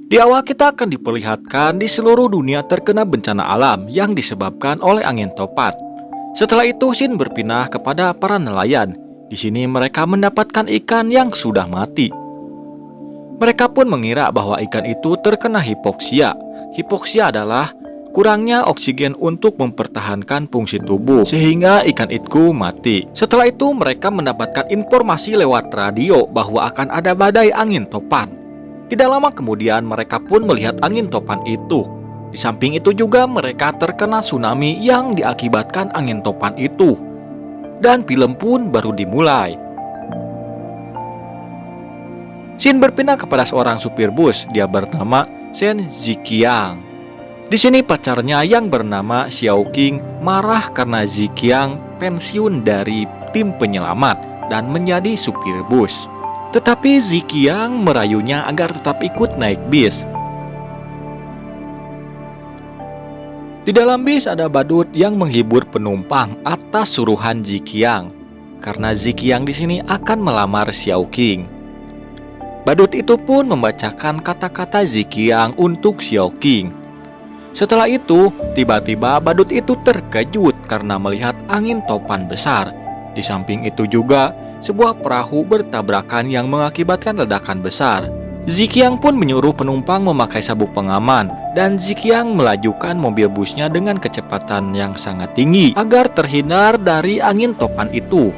Di awal kita akan diperlihatkan di seluruh dunia terkena bencana alam yang disebabkan oleh angin topan. Setelah itu Shin berpindah kepada para nelayan. Di sini mereka mendapatkan ikan yang sudah mati. Mereka pun mengira bahwa ikan itu terkena hipoksia. Hipoksia adalah kurangnya oksigen untuk mempertahankan fungsi tubuh sehingga ikan itu mati. Setelah itu mereka mendapatkan informasi lewat radio bahwa akan ada badai angin topan. Tidak lama kemudian mereka pun melihat angin topan itu. Di samping itu juga mereka terkena tsunami yang diakibatkan angin topan itu. Dan film pun baru dimulai. Shin berpindah kepada seorang supir bus. Dia bernama Shen Ziqiang. Di sini pacarnya yang bernama Xiao Qing marah karena Ziqiang pensiun dari tim penyelamat dan menjadi supir bus. Tetapi Ziqiang merayunya agar tetap ikut naik bis. Di dalam bis ada badut yang menghibur penumpang atas suruhan Ziqiang. Karena Ziqiang di sini akan melamar Xiao Qing. Badut itu pun membacakan kata-kata Ziqiang untuk Xiao Qing. Setelah itu, tiba-tiba badut itu terkejut karena melihat angin topan besar. Di samping itu juga, sebuah perahu bertabrakan yang mengakibatkan ledakan besar. Ziqiang pun menyuruh penumpang memakai sabuk pengaman dan Ziqiang melajukan mobil busnya dengan kecepatan yang sangat tinggi agar terhindar dari angin topan itu.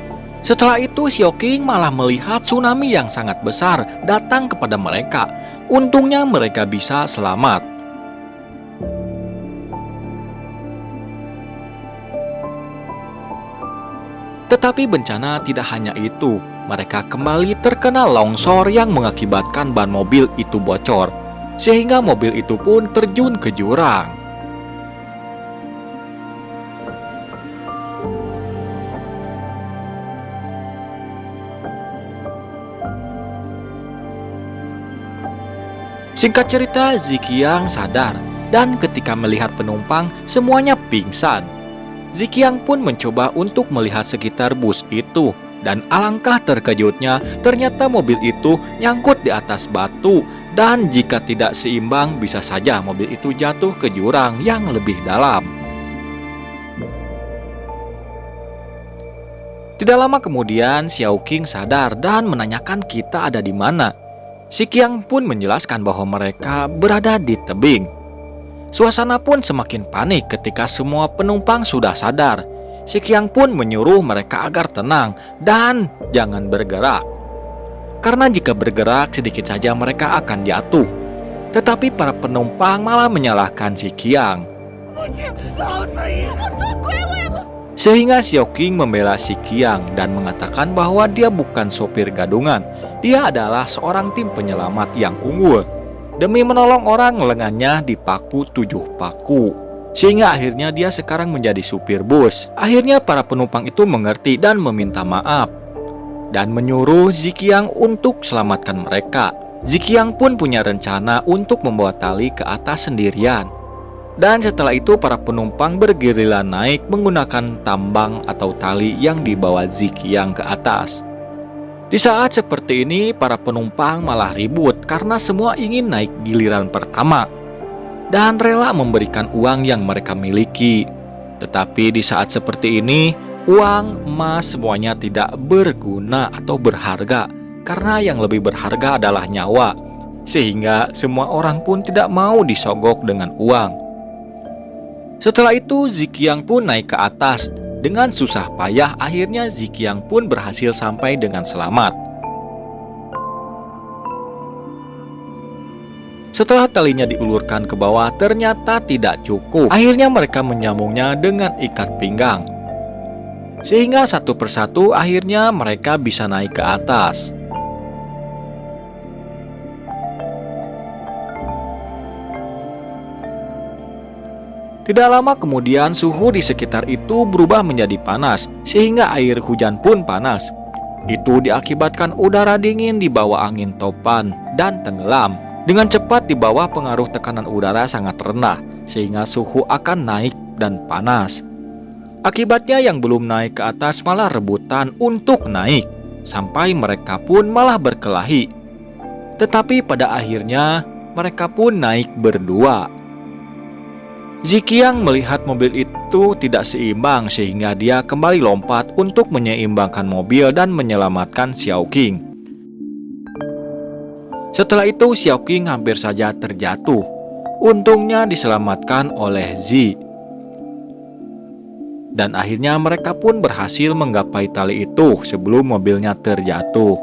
Setelah itu Xiao Qing malah melihat tsunami yang sangat besar datang kepada mereka. Untungnya mereka bisa selamat. Tetapi bencana tidak hanya itu. Mereka kembali terkena longsor yang mengakibatkan ban mobil itu bocor, sehingga mobil itu pun terjun ke jurang. Singkat cerita, Ziqiang sadar, dan ketika melihat penumpang, semuanya pingsan. Ziqiang pun mencoba untuk melihat sekitar bus itu. Dan alangkah terkejutnya, ternyata mobil itu nyangkut di atas batu. Dan jika tidak seimbang, bisa saja mobil itu jatuh ke jurang yang lebih dalam. Tidak lama kemudian, Xiao Qing sadar dan menanyakan kita ada di mana. Ziqiang pun menjelaskan bahwa mereka berada di tebing. Suasana pun semakin panik ketika semua penumpang sudah sadar. Ziqiang pun menyuruh mereka agar tenang dan jangan bergerak. Karena jika bergerak sedikit saja mereka akan jatuh. Tetapi para penumpang malah menyalahkan Ziqiang. Sehingga Xiao Qing membela Ziqiang dan mengatakan bahwa dia bukan sopir gadungan. Dia adalah seorang tim penyelamat yang unggul. Demi menolong orang, lengannya dipaku 7 paku. Sehingga akhirnya dia sekarang menjadi supir bus. Akhirnya para penumpang itu mengerti dan meminta maaf. Dan menyuruh Ziqiang untuk selamatkan mereka. Ziqiang pun punya rencana untuk membawa tali ke atas sendirian. Dan setelah itu para penumpang bergiliran naik menggunakan tambang atau tali yang dibawa Ziqiang ke atas. Di saat seperti ini para penumpang malah ribut karena semua ingin naik giliran pertama dan rela memberikan uang yang mereka miliki. Tetapi di saat seperti ini, uang, emas semuanya tidak berguna atau berharga, karena yang lebih berharga adalah nyawa. Sehingga semua orang pun tidak mau disogok dengan uang. Setelah itu Ziqiang pun naik ke atas. Dengan susah payah akhirnya Ziqiang pun berhasil sampai dengan selamat. Setelah talinya diulurkan ke bawah, ternyata tidak cukup. Akhirnya mereka menyambungnya dengan ikat pinggang. Sehingga satu persatu akhirnya mereka bisa naik ke atas. Tidak lama kemudian suhu di sekitar itu berubah menjadi panas, sehingga air hujan pun panas. Itu diakibatkan udara dingin di bawah angin topan dan tenggelam. Dengan cepat di bawah pengaruh tekanan udara sangat rendah, sehingga suhu akan naik dan panas. Akibatnya yang belum naik ke atas malah rebutan untuk naik, sampai mereka pun malah berkelahi. Tetapi pada akhirnya mereka pun naik berdua. Ziqiang melihat mobil itu tidak seimbang sehingga dia kembali lompat untuk menyeimbangkan mobil dan menyelamatkan Xiaoqing. Setelah itu Xiaoqing hampir saja terjatuh. Untungnya diselamatkan oleh Zi. Dan akhirnya mereka pun berhasil menggapai tali itu sebelum mobilnya terjatuh.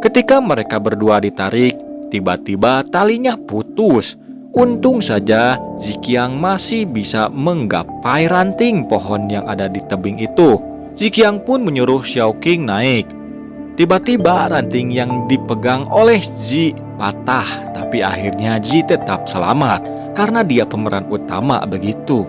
Ketika mereka berdua ditarik, tiba-tiba talinya putus. Untung saja Ziqiang masih bisa menggapai ranting pohon yang ada di tebing itu. Ziqiang pun menyuruh Xiaoqing naik. Tiba-tiba ranting yang dipegang oleh Zi patah, tapi akhirnya Zi tetap selamat karena dia pemeran utama begitu.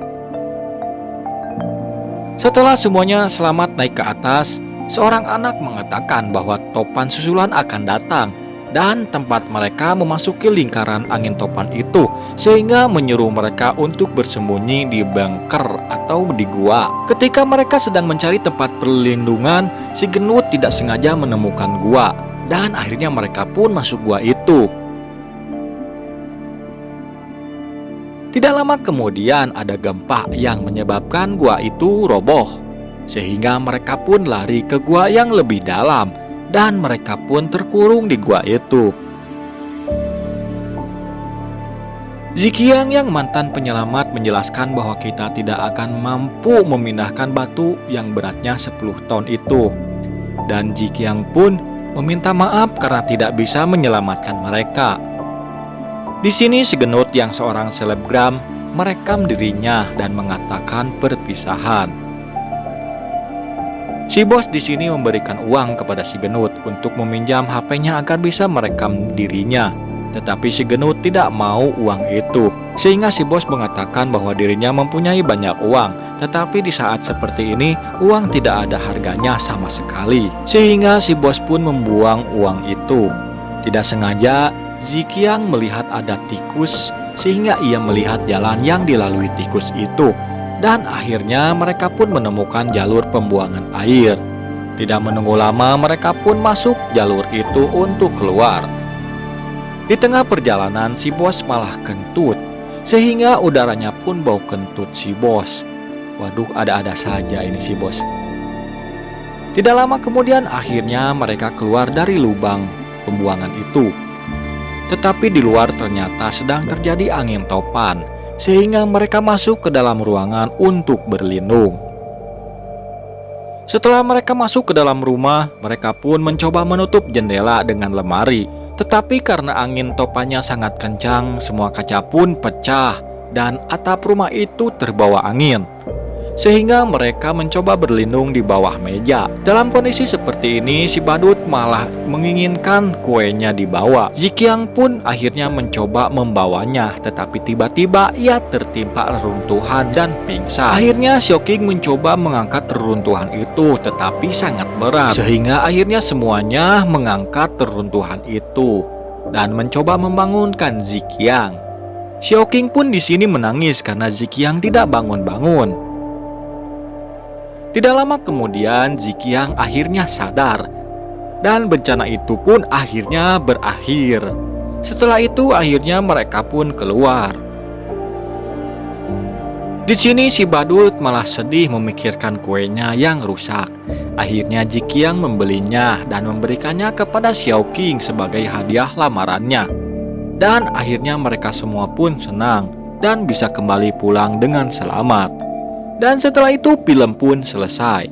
Setelah semuanya selamat naik ke atas, seorang anak mengatakan bahwa topan susulan akan datang dan tempat mereka memasuki lingkaran angin topan itu, sehingga menyuruh mereka untuk bersembunyi di bunker atau di gua. Ketika mereka sedang mencari tempat perlindungan, si gendut tidak sengaja menemukan gua dan akhirnya mereka pun masuk gua itu. Tidak lama kemudian ada gempa yang menyebabkan gua itu roboh, sehingga mereka pun lari ke gua yang lebih dalam dan mereka pun terkurung di gua itu. Ziqiang yang mantan penyelamat menjelaskan bahwa kita tidak akan mampu memindahkan batu yang beratnya 10 ton itu. Dan Ziqiang pun meminta maaf karena tidak bisa menyelamatkan mereka. Di sini si gendut yang seorang selebgram merekam dirinya dan mengatakan perpisahan. Si bos di sini memberikan uang kepada si gendut untuk meminjam HP-nya agar bisa merekam dirinya. Tetapi si gendut tidak mau uang itu, sehingga si bos mengatakan bahwa dirinya mempunyai banyak uang. Tetapi di saat seperti ini, uang tidak ada harganya sama sekali, sehingga si bos pun membuang uang itu. Tidak sengaja, Ziqiang melihat ada tikus, sehingga ia melihat jalan yang dilalui tikus itu. Dan akhirnya mereka pun menemukan jalur pembuangan air. Tidak menunggu lama mereka pun masuk jalur itu untuk keluar. Di tengah perjalanan si bos malah kentut, sehingga udaranya pun bau kentut si bos. Waduh, ada-ada saja ini si bos. Tidak lama kemudian akhirnya mereka keluar dari lubang pembuangan itu. Tetapi di luar ternyata sedang terjadi angin topan, sehingga mereka masuk ke dalam ruangan untuk berlindung. Setelah mereka masuk ke dalam rumah, mereka pun mencoba menutup jendela dengan lemari. Tetapi karena angin topannya sangat kencang, semua kaca pun pecah dan atap rumah itu terbawa angin. Sehingga mereka mencoba berlindung di bawah meja. Dalam kondisi seperti ini, si badut malah menginginkan kuenya dibawa. Ziqiang pun akhirnya mencoba membawanya, tetapi tiba-tiba ia tertimpa reruntuhan dan pingsan. Akhirnya Xiaoqing mencoba mengangkat reruntuhan itu, tetapi sangat berat. Sehingga akhirnya semuanya mengangkat reruntuhan itu dan mencoba membangunkan Ziqiang. Xiaoqing pun di sini menangis karena Ziqiang tidak bangun-bangun. Tidak lama kemudian Ziqiang akhirnya sadar dan bencana itu pun akhirnya berakhir. Setelah itu akhirnya mereka pun keluar. Di sini si badut malah sedih memikirkan kuenya yang rusak. Akhirnya Ziqiang membelinya dan memberikannya kepada Xiaoqing sebagai hadiah lamarannya. Dan akhirnya mereka semua pun senang dan bisa kembali pulang dengan selamat. Dan setelah itu film pun selesai.